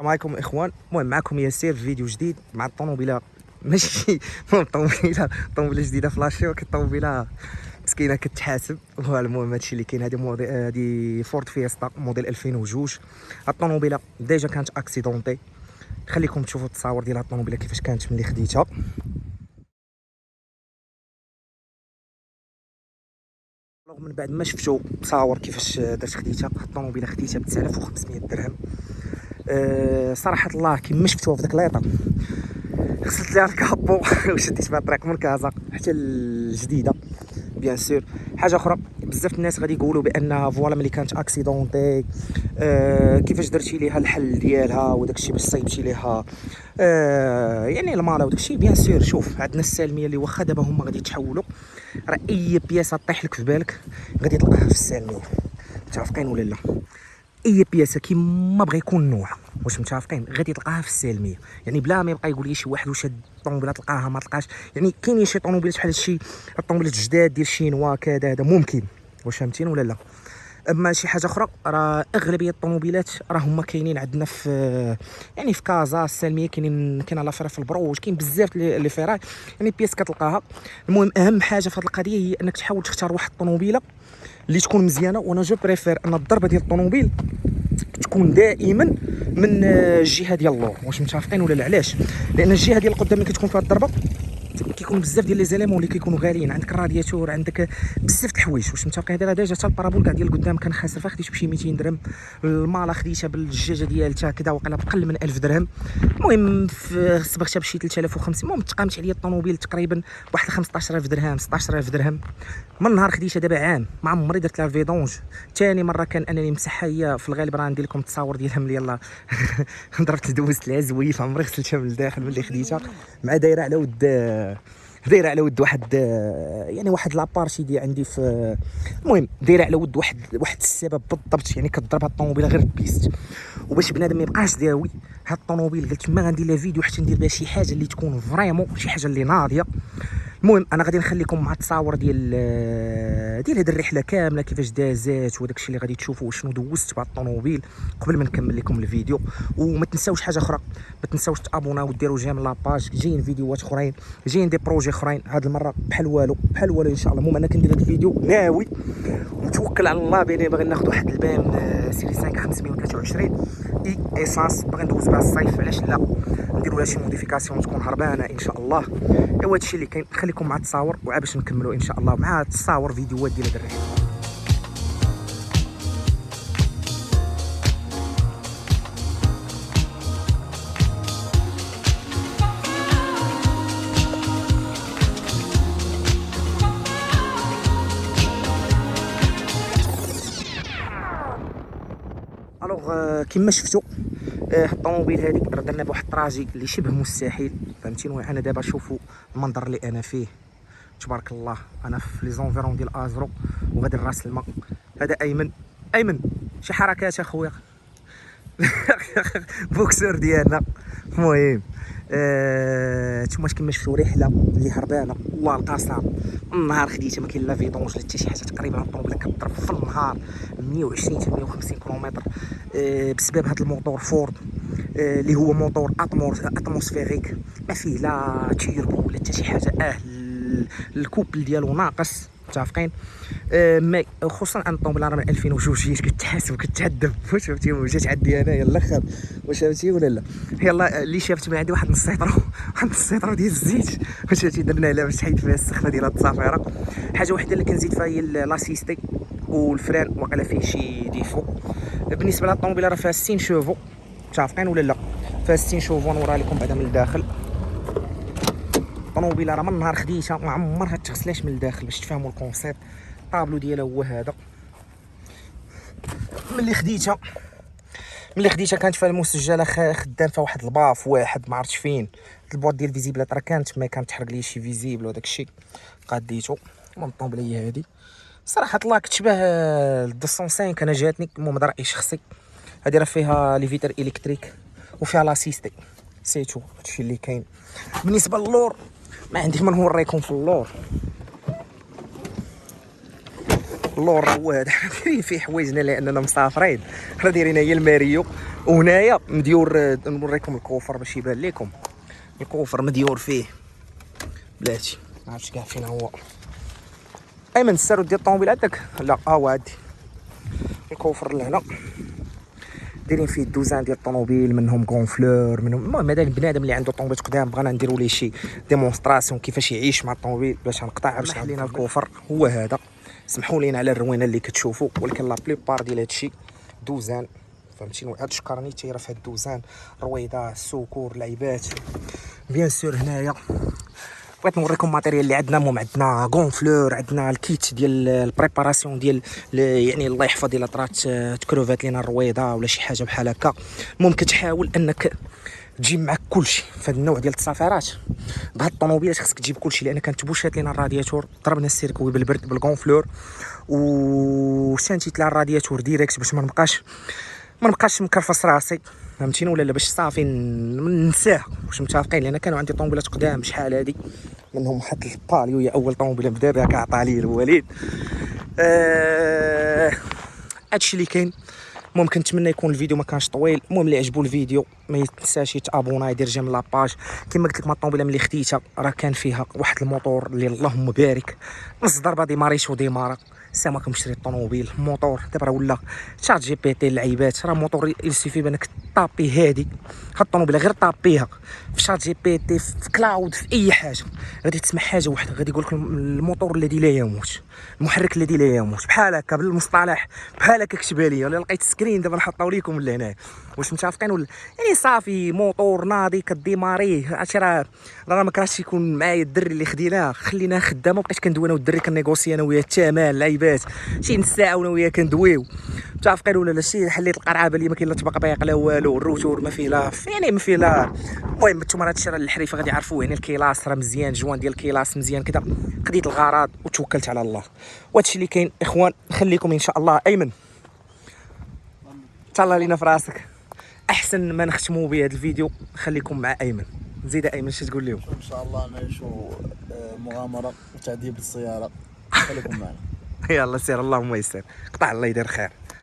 السلام عليكم اخوان. المهم معكم ياسير في فيديو جديد مع الطوموبيله ماشي طوموبيله جديده فلاشي، ولكن الطوموبيله مسكينه كتحاسب. المهم هادشي اللي كاين. هادي فورد فيستا موديل 2002. الطوموبيله ديجا كانت اكسيدونتي. خليكم تشوفوا التصاور ديال الطوموبيله كيفاش كانت ملي خديتها. من بعد ما شفتوا تصاور كيفاش درت خديتها، الطوموبيله خديتها ب 9500 درهم. صراحه الله كيما شفتوها في داك لايطه، غسلت ليها الكابو وشديت بها الطريق من كازا حتى الجديده. بيان سور حاجه اخرى، بزاف الناس غادي يقولوا بانها فوالا ملي كانت اكسيدونتي كيفاش درتي ليها الحل ديالها وداك الشيء باش صيبتي ليها يعني المالا وداك الشيء. بيان سور شوف، عندنا السالميه اللي واخا دابا هما غادي يتحولوا، راه اي بياسه طيح لك في بالك غادي تلقاها في السالميه. متفقين ولا لا؟ اي بياسه كيما بغى يكون النوع، واش متفقين، غادي تلقاها في السالميه. يعني بلا ما يبقى يقول لي شي واحد واش هاد الطوموبيله تلقاها ما تلقاش. يعني كاينين شي طوموبيلات بحال هادشي، الطوموبيلات الجداد ديال شينوا كذا، هذا ممكن، واش فهمتيني ولا لا؟ اما شي حاجه اخرى، راه اغلبيه الطوموبيلات راه هما كاينين عندنا في يعني في كازا السالميه، كاين لافيرا في البروج، كاين بزاف لي فيراي يعني بياس كتلقاها. المهم اهم حاجه في هذه القضيه هي انك تحاول تختار واحد الطوموبيله اللي تكون مزيانه. وانا جو بريفير ان الضربه ديال الطوموبيل تكون دائما من الجهه ديال اللور. واش متفقين ولا لا؟ علاش؟ لان الجهه ديال القدام ملي كتكون فيها الضربه كيكون بزاف ديال لي زيليمون اللي كيكونوا غاليين. عندك الرادياتور، عندك بزاف د الحوايج. واش متفقين؟ هذا ديجا حتى البارابول كاع ديال القدام كان خاسر فيها، خديته بشي 200 درهم. المالا خديتها بالجاجه ديالتها كذا وقيلا بقل من 1000 درهم. المهم صبغتها بشي 3500. المهم تقامت عليا الطوموبيل تقريبا بواحد 15000 درهم 16000 درهم. من نهار خديتها دابا عام ما عمري درت لها فيدونج. ثاني مره كان انني مسحها هي في الغالب، راه ندير لكم التصاور ديالها ملي يلاه ضربت دوزت لها زويف، عمري غسلتها من الداخل ملي خديتها. مع دايره على ود واحد يعني واحد لابارتي دي عندي في، المهم دايره على ود واحد السبب بالضبط. يعني كضرب هاد الطوموبيله غير بيست، وباش بنادم ما يبقاش داوي هاد الطوموبيل قلت ما غندير لها فيديو حتى ندير بها شي حاجه اللي تكون فريمون شي حاجه اللي ناضيه. المهم انا غادي نخليكم مع التصاور ديال هاد الرحله كامله كيفاش دازات وداك الشيء اللي غادي تشوفوا وشنو دوزت بهاد الطوموبيل قبل ما نكمل لكم الفيديو. وما تنساوش حاجه اخرى، ما تنساوش تابوناو وديروا جيم لاباج. جايين فيديوهات اخرين، جايين دي بروجي اخرين هاد المره بحال والو ان شاء الله. المهم انا كندير هاد الفيديو ناوي وتوكل على الله باني باغي ناخذ واحد البان سيري 5 523 اي ايسانس، باغي ندوز بها الصيف. علاش لا؟ نديروا لها شي موديفيكاسيون تكون هربانه ان شاء الله. ايوا هادشي اللي كاين. خليكم مع التصاور وعا باش نكملوا ان شاء الله مع التصاور فيديوهات ديال هاد الرحله. الوغ كما شفتوا الطوموبيل هذيك راه درنا بواحد الطراجي اللي شبه مستحيل، فهمتيني. انا دابا شوفوا المنظر اللي انا فيه، تبارك الله. انا في لي زونفيرون ديال ازرو وغادي لراس الماء. هذا ايمن شي حركات اخويا بوكسور ديالنا. المهم نتوما كما شفتوا رحله اللي هربانه والله القاسم. النهار خديتها ما كاين لا فيدونج لا حتى شي حاجه. تقريبا الطوموبيله كضرب في النهار 120 حتى 150 كيلومتر بسبب هذا الموتور فورد اللي هو موتور اتموسفيريك، ما فيه لا تيربو ولا حتى شي حاجه. الكوبل ديالو ناقص، متفقين. مي خصوصا ان الطوموبيله راه من 2002 جيت كتحاسب وكتعذب. واش فهمتي؟ وجات عندي انايا الاخر، واش فهمتي ولا لا؟ يلا اللي شافت من عندي واحد نص لتر ديال الزيت، واش فهمتي، درنا لها باش تحيد فيها السخفه ديال التصافيره. حاجه وحده اللي كنزيد فيها هي لاسيستي والفران، واقيلا فيه شي ديفو. بالنسبه للطوموبيله راه فيها 60 شوفو، متفقين ولا لا؟ فيها 60 شوفو. نوريها لكم بعدا من الداخل. الطوموبيله راه من نهار خديتها ما عمرها تغسلاش من الداخل باش تفهموا الكونسيبت. الطابلو ديالها هو هذا. ملي خديتها كانت فيها المسجله خدام فيها واحد الباف واحد ما عرفتش فين. البواط ديال فيزيبلات راه كانت ما كانت تحرق لي شي فيزيبل وداك الشيء قاديتو. المهم الطوموبيله هي هذه. صراحه الله كتشبه 205 انا جاتني. المهم هذا راي شخصي. هذه راه فيها لي فيتر الكتريك وفيها لاسيستي، سيتو هادشي اللي كاين. بالنسبه للور ما عندي ما نوريكم في اللور. اللور هو هذا حنا دايرين فيه حوايجنا لاننا مسافرين. حنا دايرين هي الماريو، وهنايا مديور نوريكم الكوفر باش يبان لكم. الكوفر مديور فيه بلاتي ما عرفتش كاع فين هو. ايمن السارود ديال الطوموبيل عندك؟ لا هو عندي الكوفر لهنا دايرين فيه دوزان ديال الطوموبيل، منهم غونفلور، منهم المهم هذا البنادم اللي عنده طوموبيل قدام بغينا نديروا ليه شي ديمونستراسيون كيفاش يعيش مع الطوموبيل باش نقطعها باش خلينا الكوفر هو هذا. سمحوا لينا على الروينه اللي كتشوفوا، ولكن لا بليبار ديال هادشي دوزان فهمتيني. هاد الشكراني تيرا في هاد الدوزان رويضه السكور لعيبات بيان سور. هنايا بغيت نوريكم الماتيريال اللي عندنا. المهم عندنا غونفلور، عندنا الكيت ديال البريباراسيون ديال يعني الله يحفظ الا طرات تكروفات لينا الرويضه ولا شي حاجه بحال هكا. المهم كتحاول انك تجيب معك كلشي في هذا النوع ديال التسافرات. بهاد الطوموبيلات خصك تجيب كلشي لان كانت بوشات لينا الرادياتور، ضربنا السيركوي بالبرد بالغونفلور وسانتيت لها الرادياتور ديريكت باش ما نبقاش مكرفص راسي فهمتيني، ولا باش صافي ننساه. واش متفقين؟ لان كانوا عندي طوموبيلات قدام شحال هادي منهم حتى الباليو هي اول طوموبيله بدا بها كعطى لي الوالد. هادشي اللي كاين. المهم كنتمنى يكون الفيديو ما كانش طويل. المهم اللي عجبو الفيديو ما يتنساش يتابونا يدير جيم لاباج. كما قلت لك مع الطوموبيله ملي خديتها راه كان فيها واحد الموتور اللي اللهم بارك نص ضربه ديماريش وديمارا سامك مشري الطوموبيل موتور. دابا راه ولا شات جي بي تي اللعيبات راه موتور يلسيفي بانك طابي هادي. هاد الطوموبيله غير طابيها في شات جي بي تي في كلاود في اي حاجه غادي تسمع حاجه واحده غادي يقول لك الموتور الذي لا يموت، المحرك الذي لا يموت بحال هكا بالمصطلح بحال هكا كتبها لي. ولا لقيت سكرين دابا نحطو لكم لهنا. واش متفقين ولا يعني صافي موتور ناضي كديماريه. عرفتي راه ما كرهتش يكون معايا الدري اللي خديناه خليناه خدامه بقيت كندوي انا والدري كنيغوسي انا وياه الثمن لعيبات شي نص ساعه وانا وياه كندويو متفقين ولا لا. شي حليت القرعه اللي ما كاين لا تبقبيق لا والو، الروتور ما فيه لا يعني ما فيه لا. المهم نتوما راه هادشي راه الحريفه غادي يعرفوا يعني الكيلاس راه مزيان، جوان ديال الكيلاس مزيان كذا. قضيت الغرض وتوكلت على الله وهادشي اللي كاين اخوان. نخليكم ان شاء الله. ايمن تهلا لينا في راسك. احسن ما نختموا بهذا الفيديو خليكم مع ايمن. زيد ايمن شنو تقول لهم؟ ان شاء الله نعيشوا مغامره وتعذيب السياره. خليكم معنا. يلا سير اللهم يسر. قطع الله يدير خير.